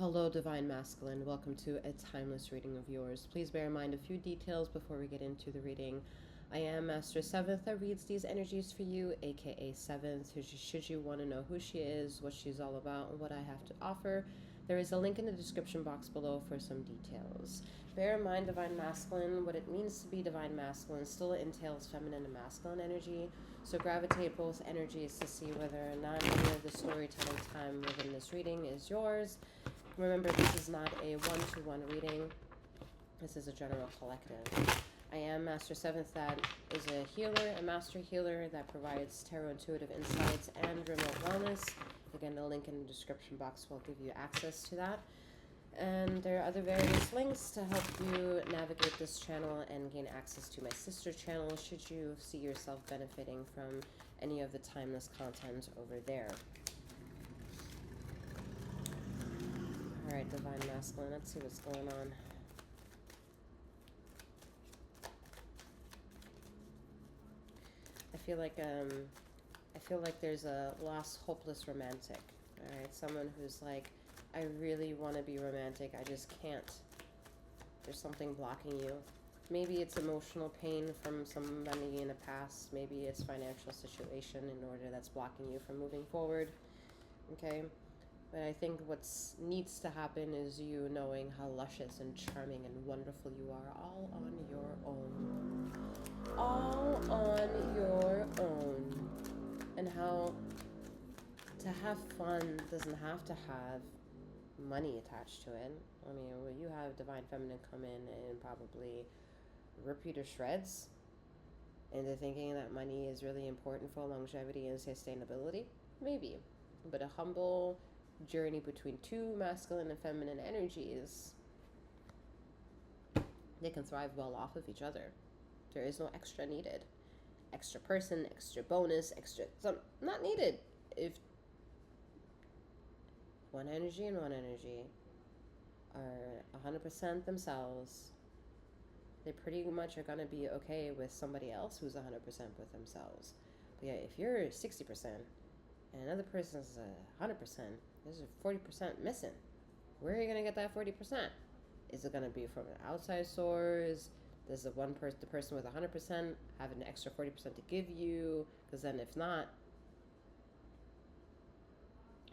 Hello, Divine Masculine. Welcome to a timeless reading of yours. Please bear in mind a few details before we get into the reading. I am Master Seventh that reads these energies for you, aka Seventh. Should you want to know who she is, what she's all about, and what I have to offer, there is a link in the description box below for some details. Bear in mind, Divine Masculine, what it means to be Divine Masculine still entails feminine and masculine energy. So gravitate both energies to see whether or not any of the storytelling time within this reading is yours. Remember, this is not a one-to-one reading. This is a general collective. I am Master Seventh that is a healer, a master healer that provides tarot intuitive insights and remote wellness. Again, the link in the description box will give you access to that. And there are other various links to help you navigate this channel and gain access to my sister channel should you see yourself benefiting from any of the timeless content over there. Alright, Divine Masculine, let's see what's going on. I feel like there's a lost, hopeless romantic. Alright, someone who's like, I really want to be romantic, I just can't. There's something blocking you. Maybe it's emotional pain from somebody in the past. Maybe it's financial situation in order that's blocking you from moving forward. Okay? But I think what needs to happen is you knowing how luscious and charming and wonderful you are all on your own. All on your own. And how to have fun doesn't have to have money attached to it. I mean, when you have Divine Feminine come in and probably rip you to shreds into thinking that money is really important for longevity and sustainability, maybe. But a humble journey between two masculine and feminine energies, they can thrive well off of each other. There is no extra needed. Extra person, extra bonus, extra some not needed. If one energy and one energy are 100% themselves, they pretty much are going to be okay with somebody else who's 100% with themselves. But yeah, if you're 60% and another person's 100%, there's a 40% missing. Where are you going to get that 40%? Is it going to be from an outside source? Does the person with 100% have an extra 40% to give you? Because then if not,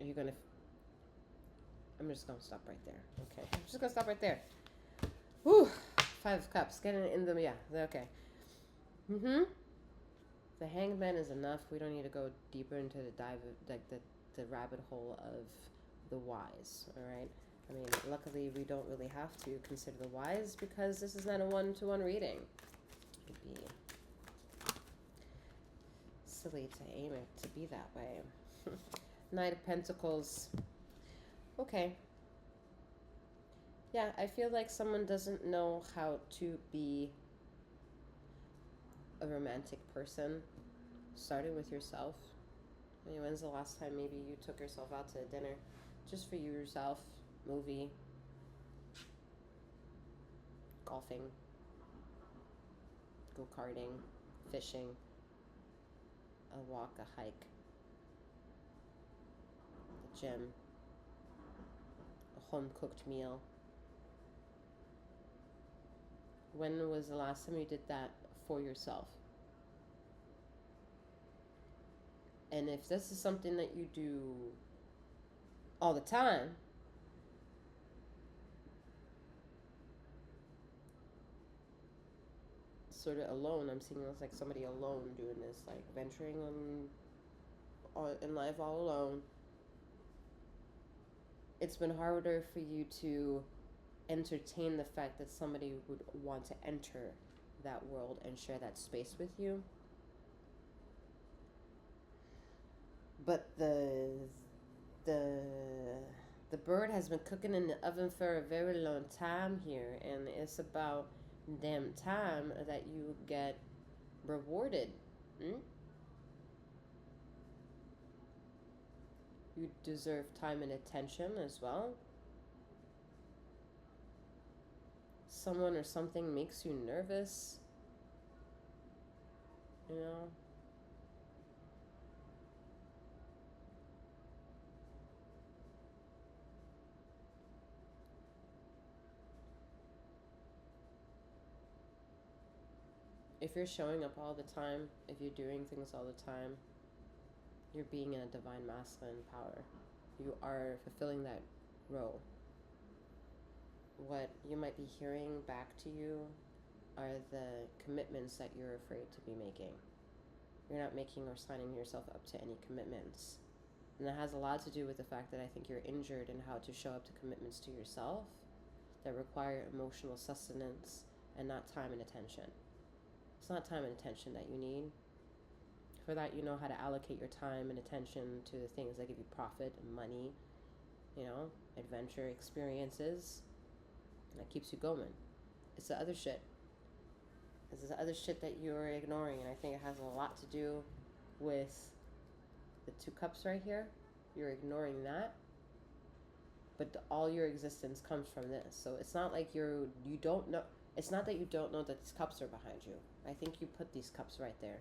are you going to... I'm just going to stop right there. Okay. I'm just going to stop right there. Whew. 5 of Cups. Getting in them. Yeah. Okay. The Hanged Man is enough. We don't need to go deeper into the rabbit hole of the wise. All right. I mean, luckily we don't really have to consider the wise because this is not a one-to-one reading. It would be silly to aim it to be that way. Knight of Pentacles. Okay. Yeah, I feel like someone doesn't know how to be a romantic person, starting with yourself. I mean, when's the last time maybe you took yourself out to dinner just for you yourself? Movie, golfing, go-karting, fishing, a walk, a hike, the gym, a home-cooked meal. When was the last time you did that for yourself? And if this is something that you do all the time, sort of alone, I'm seeing it's like somebody alone doing this, like venturing on in life all alone. It's been harder for you to entertain the fact that somebody would want to enter that world and share that space with you. But the bird has been cooking in the oven for a very long time here, and it's about damn time that you get rewarded. You deserve time and attention as well. Someone or something makes you nervous, you know. if you're showing up all the time, if you're doing things all the time, you're being in a divine masculine power. You are fulfilling that role. What you might be hearing back to you are the commitments that you're afraid to be making. You're not making or signing yourself up to any commitments. And that has a lot to do with the fact that I think you're injured in how to show up to commitments to yourself that require emotional sustenance and not time and attention. It's not time and attention that you need. For that, you know how to allocate your time and attention to the things that give you profit and money, adventure, experiences, and that keeps you going. It's the other shit. It's the other shit that you're ignoring, and I think it has a lot to do with the 2 cups right here. You're ignoring that, but all your existence comes from this. So it's not like you don't know. It's not that you don't know that these cups are behind you. I think you put these cups right there,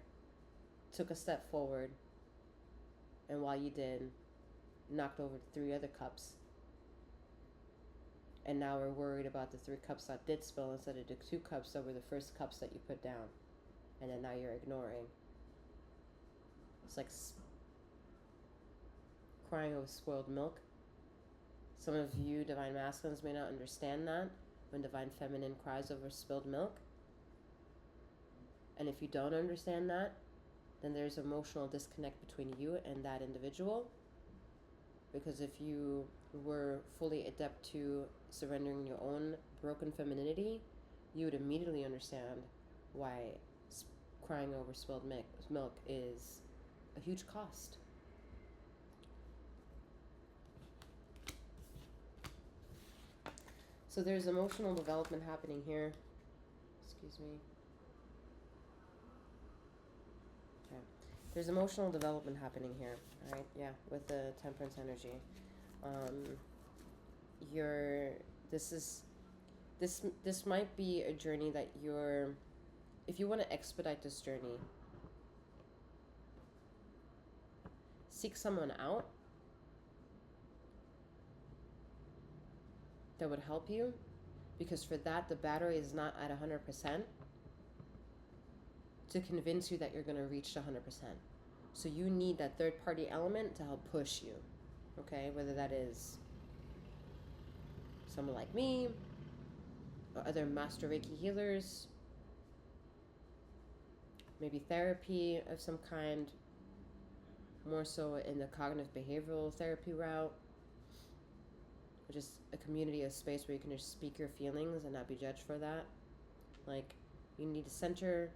took a step forward, and while you did, knocked over 3 other cups. And now we're worried about the 3 cups that did spill instead of the 2 cups that were the first cups that you put down. And then now you're ignoring. It's like crying over spoiled milk. Some of you divine masculines may not understand that when divine feminine cries over spilled milk. And if you don't understand that, then there's emotional disconnect between you and that individual. Because if you were fully adept to surrendering your own broken femininity, you would immediately understand why crying over spilled milk is a huge cost. So there's emotional development happening here. Excuse me. Okay. There's emotional development happening here, right? Yeah, with the temperance energy. This might be a journey that if you want to expedite this journey, seek someone out that would help you, because for that, the battery is not at 100% to convince you that you're going to reach 100%. So you need that third party element to help push you, okay? Whether that is someone like me or other master Reiki healers, maybe therapy of some kind, more so in the cognitive behavioral therapy route, or just a community, a space where you can just speak your feelings and not be judged for that. Like, you need a center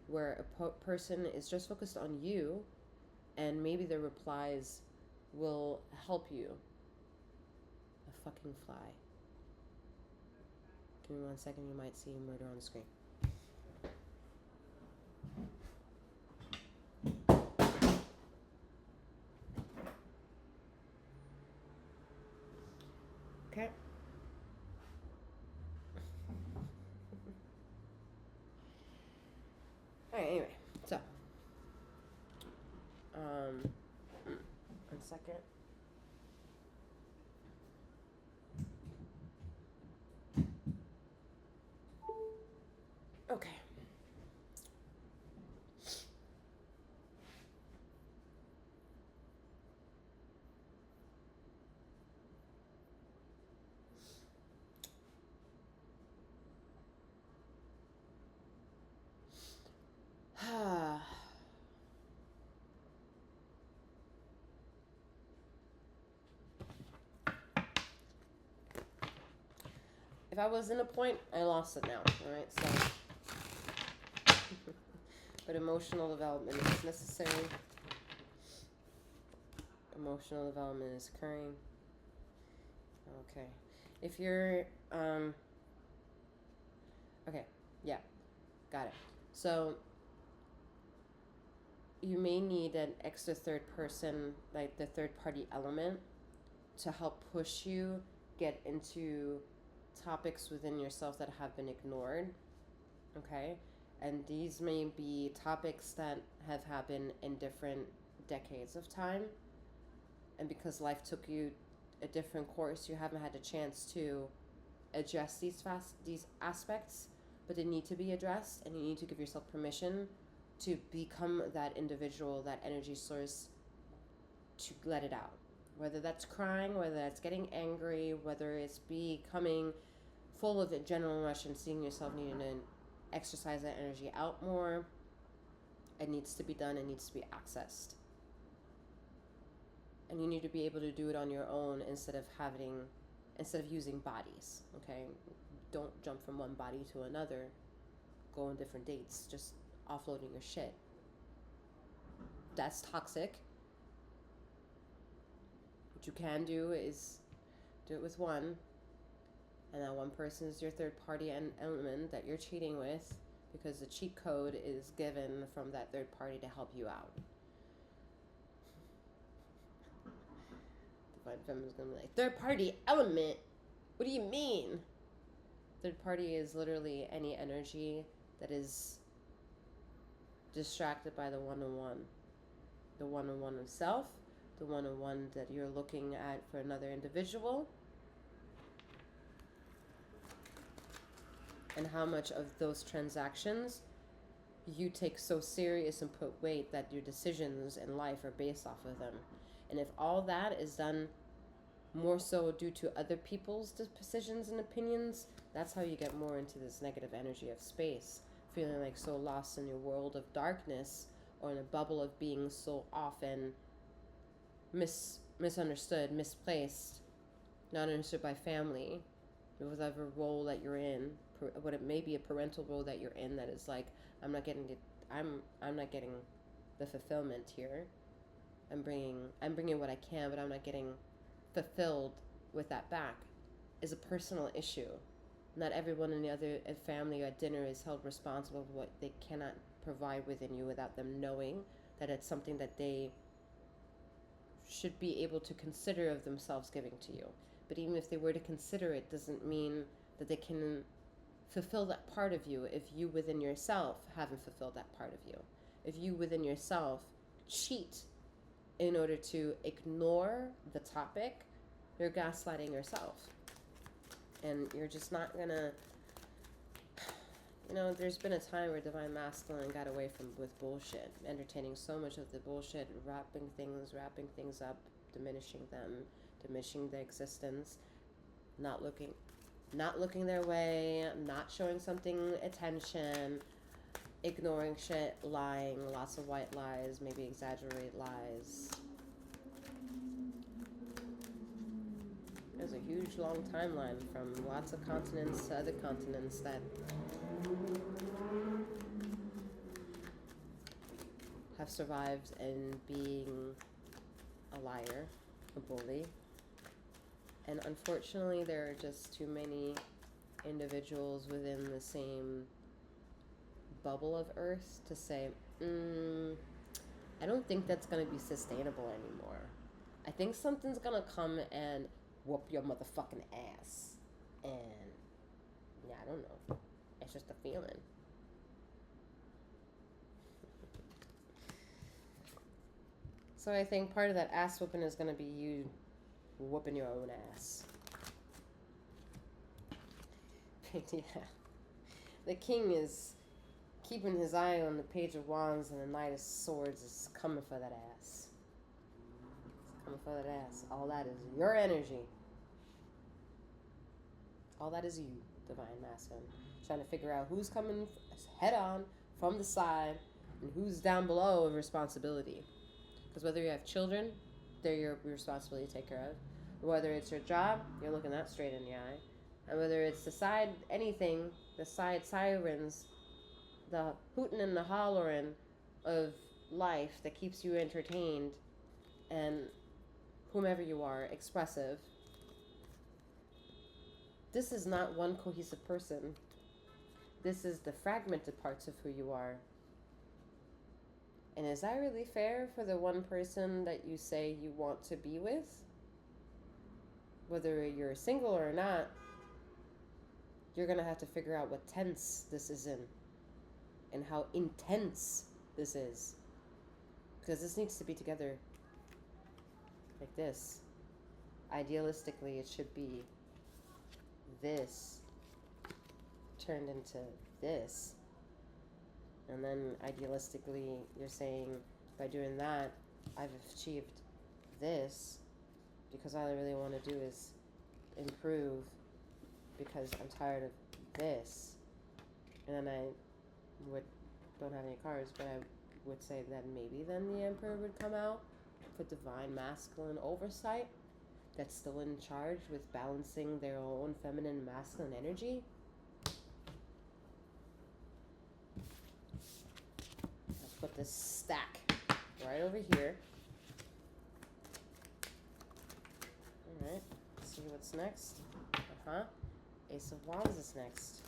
where a person is just focused on you, and maybe their replies will help you. A fucking fly. Give me 1 second, you might see murder on the screen. Okay. Alright, anyway, so 1 second. Okay. If I was in a point, I lost it now. Alright, so but emotional development is necessary. Emotional development is occurring. Okay. If you're okay, yeah. Got it. So you may need an extra third person, like the third party element, to help push you get into topics within yourself that have been ignored. Okay? And these may be topics that have happened in different decades of time. And because life took you a different course, you haven't had a chance to address these aspects. but they need to be addressed, and you need to give yourself permission to become that individual, that energy source, to let it out. Whether that's crying, whether that's getting angry, whether it's becoming full of adrenaline rush and seeing yourself needing to exercise that energy out more, it needs to be done, it needs to be accessed. And you need to be able to do it on your own instead of using bodies, okay? Don't jump from one body to another. Go on different dates, just offloading your shit. That's toxic. What you can do is do it with one, and that one person is your third party element that you're cheating with, because the cheat code is given from that third party to help you out. Divine Feminine is going to be like, third party element? What do you mean? Third party is literally any energy that is distracted by the one-on-one. The one-on-one of self, the one-on-one that you're looking at for another individual, and how much of those transactions you take so serious and put weight that your decisions in life are based off of them. And if all that is done more so due to other people's decisions and opinions, that's how you get more into this negative energy of space, feeling like so lost in your world of darkness, or in a bubble of being so often misunderstood, misplaced, not understood by family, whatever role that you're in, what it may be, a parental role that you're in, that is like, I'm not getting the fulfillment here. I'm bringing what I can, but I'm not getting fulfilled with that back, is a personal issue. Not everyone in the other family or at dinner is held responsible for what they cannot provide within you without them knowing that it's something that they should be able to consider of themselves giving to you. But even if they were to consider it, doesn't mean that they can fulfill that part of you if you within yourself haven't fulfilled that part of you. If you within yourself cheat in order to ignore the topic, you're gaslighting yourself. And you're just not gonna, there's been a time where Divine Masculine got away with bullshit, entertaining so much of the bullshit, wrapping things up, diminishing their existence, not looking their way, not showing something attention, ignoring shit, lying, lots of white lies, maybe exaggerated lies. There's a huge long timeline from lots of continents to other continents that have survived in being a liar, a bully. And unfortunately, there are just too many individuals within the same bubble of Earth to say, I don't think that's going to be sustainable anymore. I think something's going to come and whoop your motherfucking ass. And, yeah, I don't know. It's just a feeling. So I think part of that ass whooping is going to be you whooping your own ass. Yeah. The king is keeping his eye on the Page of Wands, and the Knight of Swords is coming for that ass. It's coming for that ass. All that is your energy. All that is you, Divine Masculine. Trying to figure out who's coming head on from the side and who's down below of responsibility. Because whether you have children, they're your responsibility to take care of. Whether it's your job, you're looking that straight in the eye. And whether it's the side anything, the side sirens, the hooting and the hollering of life that keeps you entertained, and whomever you are, expressive. This is not one cohesive person. This is the fragmented parts of who you are. And is that really fair for the one person that you say you want to be with? Whether you're single or not, you're going to have to figure out what tense this is in and how intense this is. Because this needs to be together like this. Idealistically, it should be this turned into this. And then idealistically, you're saying by doing that, I've achieved this, because all I really want to do is improve, because I'm tired of this. And then don't have any cards, but I would say that maybe then the Emperor would come out for divine masculine oversight, that's still in charge with balancing their own feminine masculine energy. Let's put this stack right over here. Alright, see what's next. Ace of Wands is next.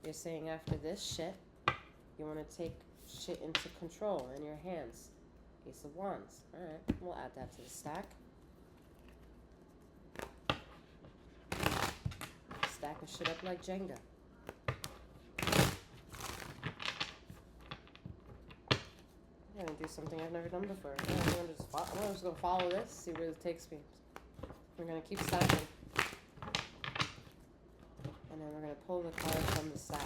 You're saying after this shit, you want to take shit into control in your hands. Ace of Wands. Alright, we'll add that to the stack. Stack of shit up like Jenga. I'm gonna do something I've never done before. I'm just gonna follow this, see where it takes me. We're gonna keep stacking. And then we're gonna pull the card from the stack.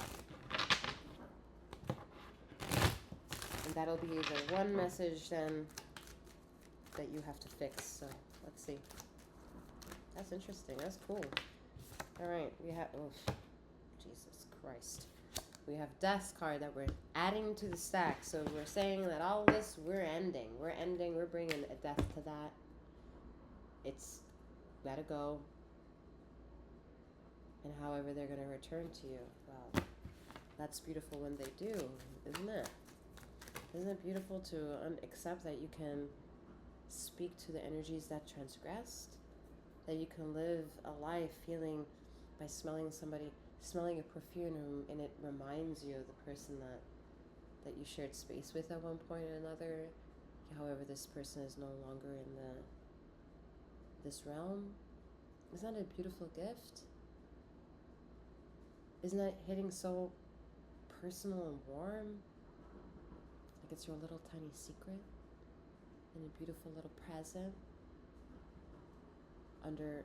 And that'll be the one message then that you have to fix. So let's see. That's interesting. That's cool. Alright, we have, oh, Jesus Christ. We have Death card that we're adding to the stack. So we're saying that all this, we're ending. We're bringing a death to that. It's gotta go. And however they're going to return to you. Well, that's beautiful when they do, isn't it? Isn't it beautiful to accept that you can speak to the energies that transgressed? That you can live a life feeling by smelling a perfume, and it reminds you of the person that you shared space with at one point or another. However, this person is no longer in this realm. Isn't that a beautiful gift? Isn't that hitting so personal and warm? Like it's your little tiny secret and a beautiful little present under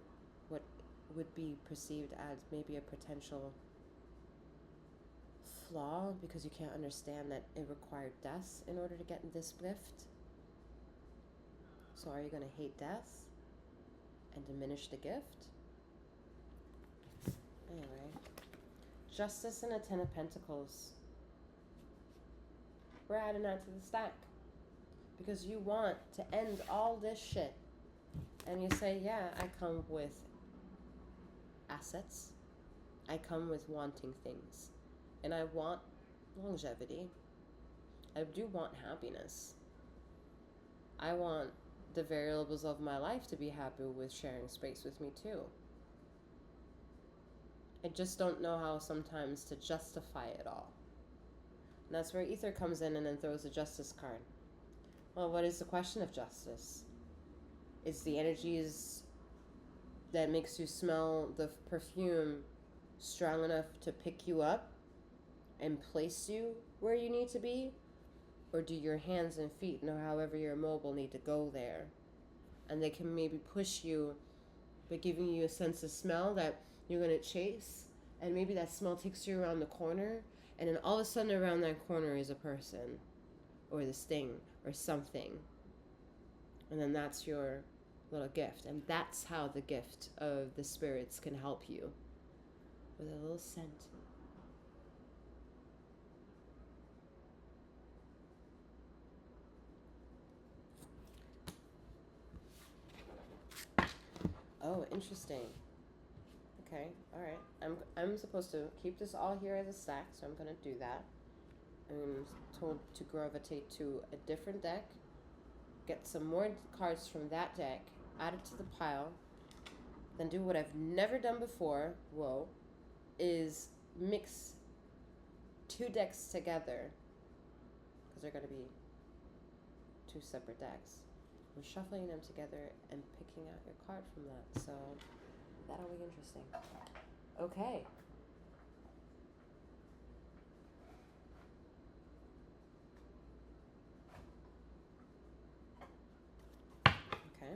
what would be perceived as maybe a potential flaw, because you can't understand that it required death in order to get this gift. So are you going to hate death and diminish the gift? Anyway, Justice and a Ten of Pentacles. We're adding that to the stack because you want to end all this shit. And you say, yeah, I come with assets. I come with wanting things. And I want longevity. I do want happiness. I want the variables of my life to be happy with sharing space with me too. I just don't know how sometimes to justify it all. And that's where Ether comes in and then throws a Justice card. Well, what is the question of justice? It's the energies that makes you smell the perfume strong enough to pick you up and place you where you need to be? Or do your hands and feet, know however you're mobile, need to go there? And they can maybe push you by giving you a sense of smell that you're going to chase. And maybe that smell takes you around the corner. And then all of a sudden around that corner is a person. Or this thing. Or something. And then that's your little gift. And that's how the gift of the spirits can help you. With a little scent. Oh, interesting. Okay, alright. I'm supposed to keep this all here as a stack, so I'm going to do that. I'm told to gravitate to a different deck, get some more cards from that deck, add it to the pile, then do what I've never done before, is mix two decks together, because they're going to be two separate decks. We're shuffling them together and picking out your card from that, so that'll be interesting. Okay. Okay.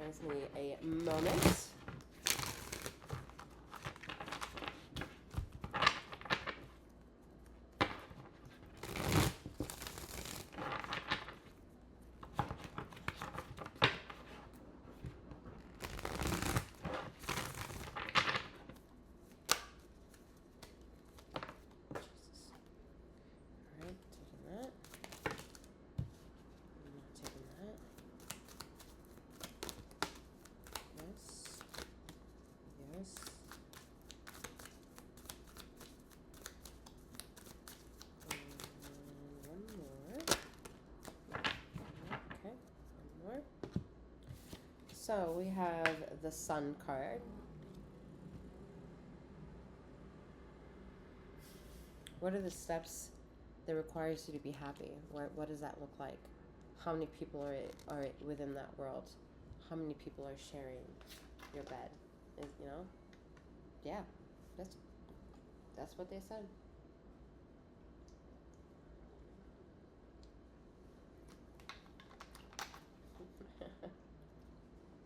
Gives me a moment. So we have the Sun card. What are the steps that requires you to be happy? What does that look like? How many people are within that world? How many people are sharing your bed? Yeah, that's what they said.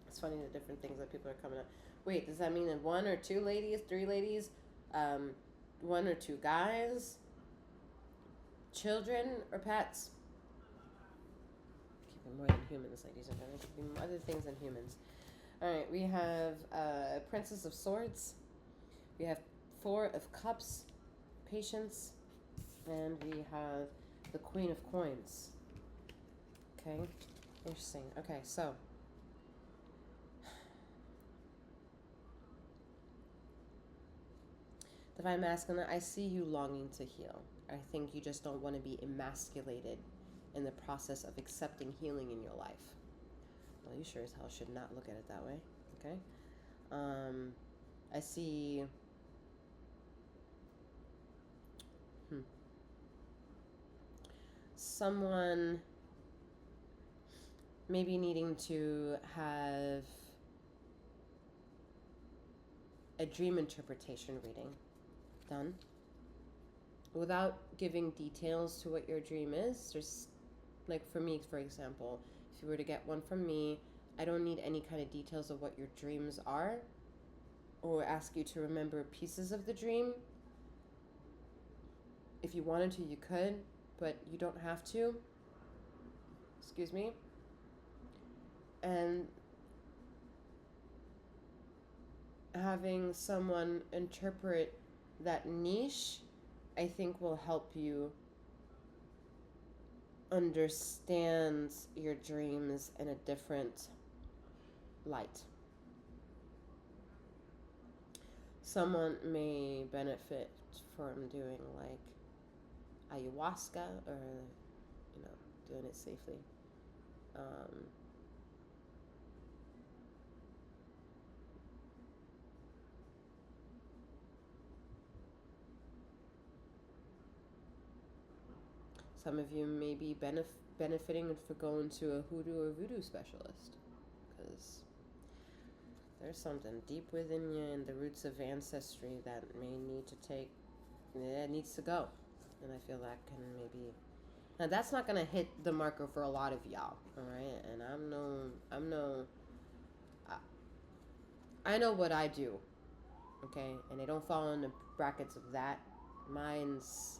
It's funny the different things that people are coming up. Wait, does that mean that one or two ladies, three ladies, one or two guys, children or pets? Keep it more than humans, ladies and gentlemen. Keep other things than humans. All right, we have Princess of Swords. We have Four of Cups, Patience, and we have the Queen of Coins. Okay, interesting. Okay, so Divine Masculine, I see you longing to heal. I think you just don't want to be emasculated in the process of accepting healing in your life. Well, you sure as hell should not look at it that way. Okay. I see. Someone maybe needing to have a dream interpretation reading done without giving details to what your dream is. Just like for me, for example, if you were to get one from me, I don't need any kind of details of what your dreams are or ask you to remember pieces of the dream. If you wanted to, you could, but you don't have to. Excuse me. And having someone interpret that niche, I think will help you understand your dreams in a different light. Someone may benefit from doing like ayahuasca or, doing it safely. Some of you may be benefiting for going to a hoodoo or voodoo specialist, because there's something deep within you in the roots of ancestry that needs to go. And I feel that can maybe... Now, that's not going to hit the marker for a lot of y'all, all right? And I know what I do, okay? And I don't fall in the brackets of that. Mine's...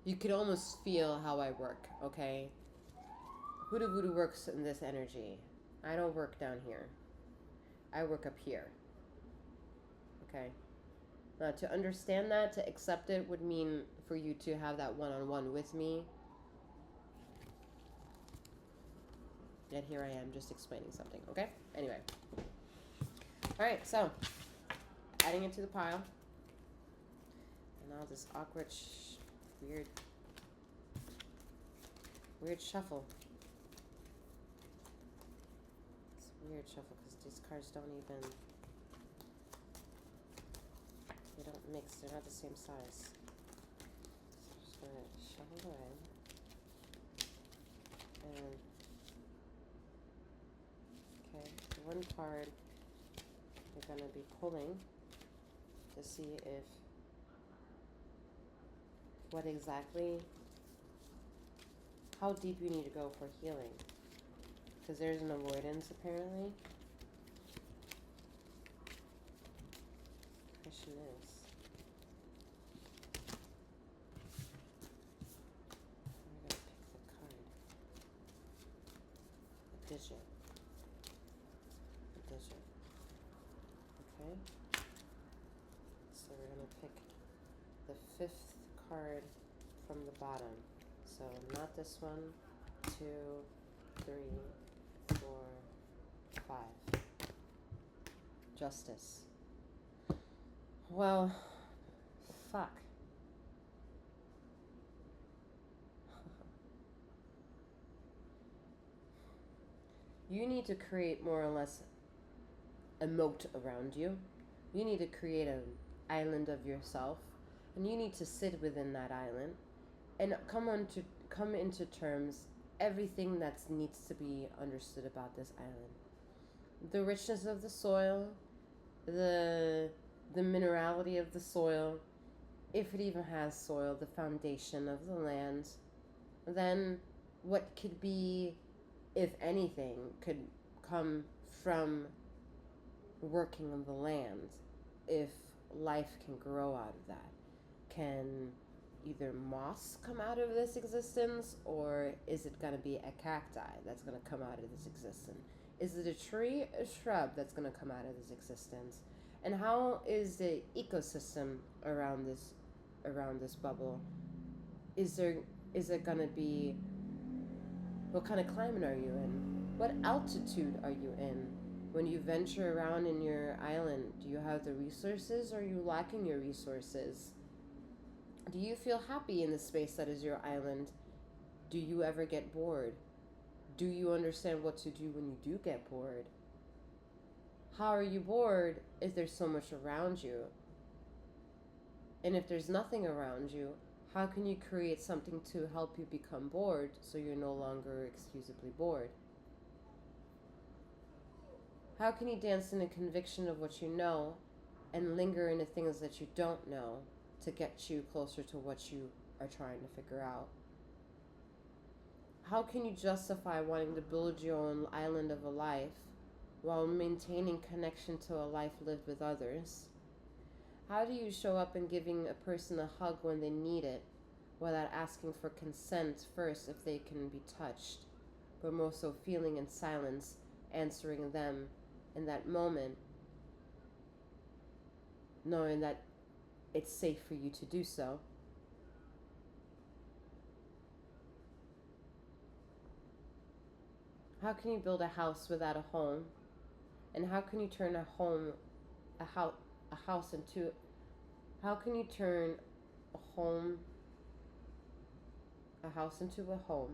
You could almost feel how I work, okay? Hoodoo voodoo works in this energy. I don't work down here. I work up here. Okay? Now, to understand that, to accept it, would mean for you to have that one-on-one with me. Yet here I am just explaining something, okay? Anyway. Alright, so, adding it to the pile. And now this awkward... weird shuffle. It's a weird shuffle because these cards they don't mix, they're not the same size. So I'm just gonna shuffle away. And okay, one card we're gonna be pulling to see if how deep you need to go for healing. Because there's an avoidance, apparently. The question is... we're going to pick the card. A digit. Okay? So we're going to pick the fifth card from the bottom. So not this one, 2, 3, 4, 5. Justice. Well, fuck. you need to create more or less a moat around you. You need to create an island of yourself, and you need to sit within that island and come into terms everything that needs to be understood about this island. The richness of the soil, the minerality of the soil, if it even has soil, the foundation of the land, then what could be, if anything, could come from working on the land, if life can grow out of that. Can either moss come out of this existence, or is it going to be a cacti that's going to come out of this existence? Is it a tree, a shrub that's going to come out of this existence? And how is the ecosystem around this bubble? Is it going to be, what kind of climate are you in? What altitude are you in? When you venture around in your island, do you have the resources, or are you lacking your resources? Do you feel happy in the space that is your island? Do you ever get bored? Do you understand what to do when you do get bored? How are you bored if there's so much around you? And if there's nothing around you, how can you create something to help you become bored so you're no longer excusably bored? How can you dance in a conviction of what you know and linger in the things that you don't know to get you closer to what you are trying to figure out? How can you justify wanting to build your own island of a life while maintaining connection to a life lived with others? How do you show up and giving a person a hug when they need it without asking for consent first if they can be touched, but more so feeling in silence, answering them in that moment, knowing that it's safe for you to do so? How can you build a house without a home? And how can you turn a house into, how can you turn a house into a home?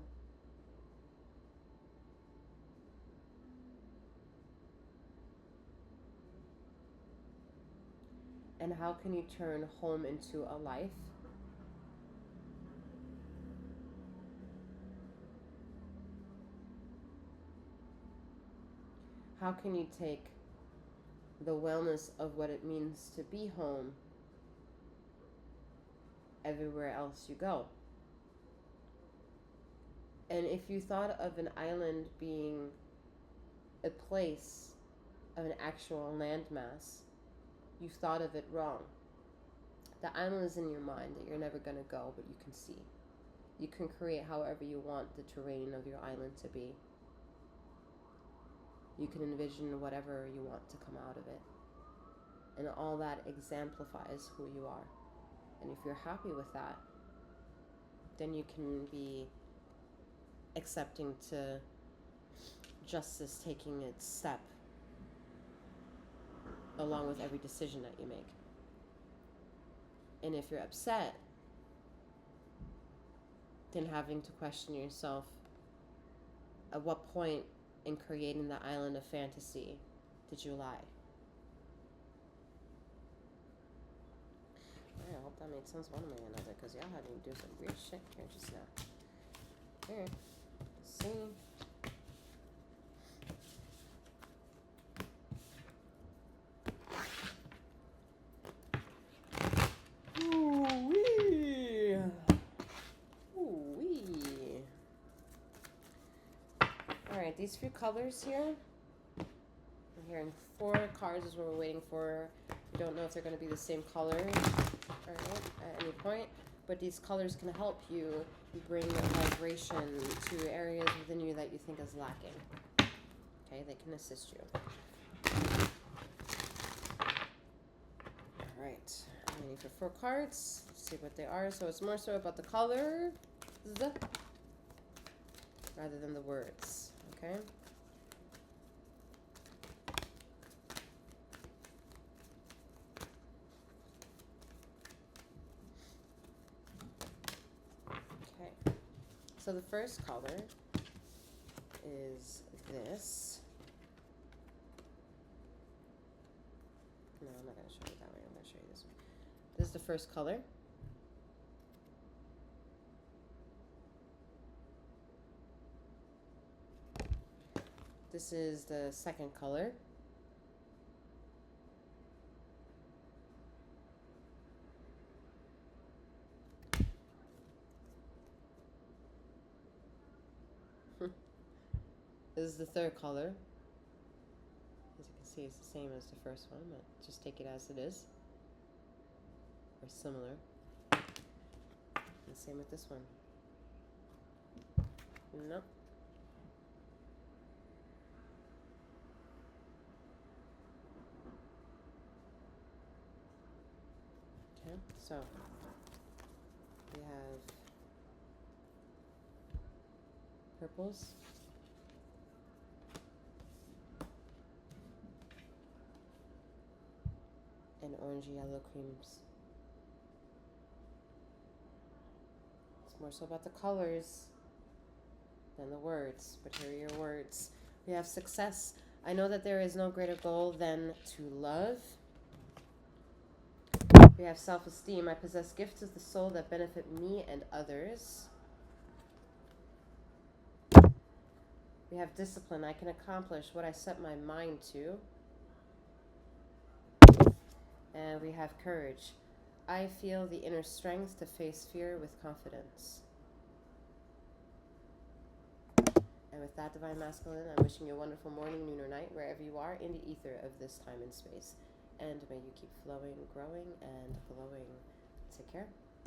And how can you turn home into a life? How can you take the wellness of what it means to be home everywhere else you go? And if you thought of an island being a place of an actual landmass, you thought of it wrong. The island is in your mind that you're never going to go, but you can see. You can create however you want the terrain of your island to be. You can envision whatever you want to come out of it. And all that exemplifies who you are. And if you're happy with that, then you can be accepting to justice taking its step along with every decision that you make. And if you're upset, then having to question yourself, at what point in creating the island of fantasy did you lie? I hope that made sense one way or another, because y'all had me do some weird shit here just now. Here, see. Ooh-wee. Ooh-wee. Alright, these few colors here. I'm hearing 4 cards is what we're waiting for. We don't know if they're going to be the same color at any point, but these colors can help you bring a vibration to areas within you that you think is lacking. Okay, they can assist you. Alright, I'm waiting for 4 cards. Let's see what they are. So it's more so about the colors rather than the words. Okay? So the first color is this. No, I'm not going to show you that way. I'm going to show you this way. This is the first color. This is the second color. This is the third color. As you can see, it's the same as the first one, but just take it as it is, or similar. And same with this one. Nope. Okay, so we have purples, and orangey yellow creams. It's more so about the colors than the words, but here are your words. We have success. I know that there is no greater goal than to love. We have self-esteem. I possess gifts of the soul that benefit me and others. We have discipline. I can accomplish what I set my mind to. And we have courage. I feel the inner strength to face fear with confidence. And with that, Divine Masculine, I'm wishing you a wonderful morning, noon, or night, wherever you are in the ether of this time and space. And may you keep flowing, growing, and glowing. Take care.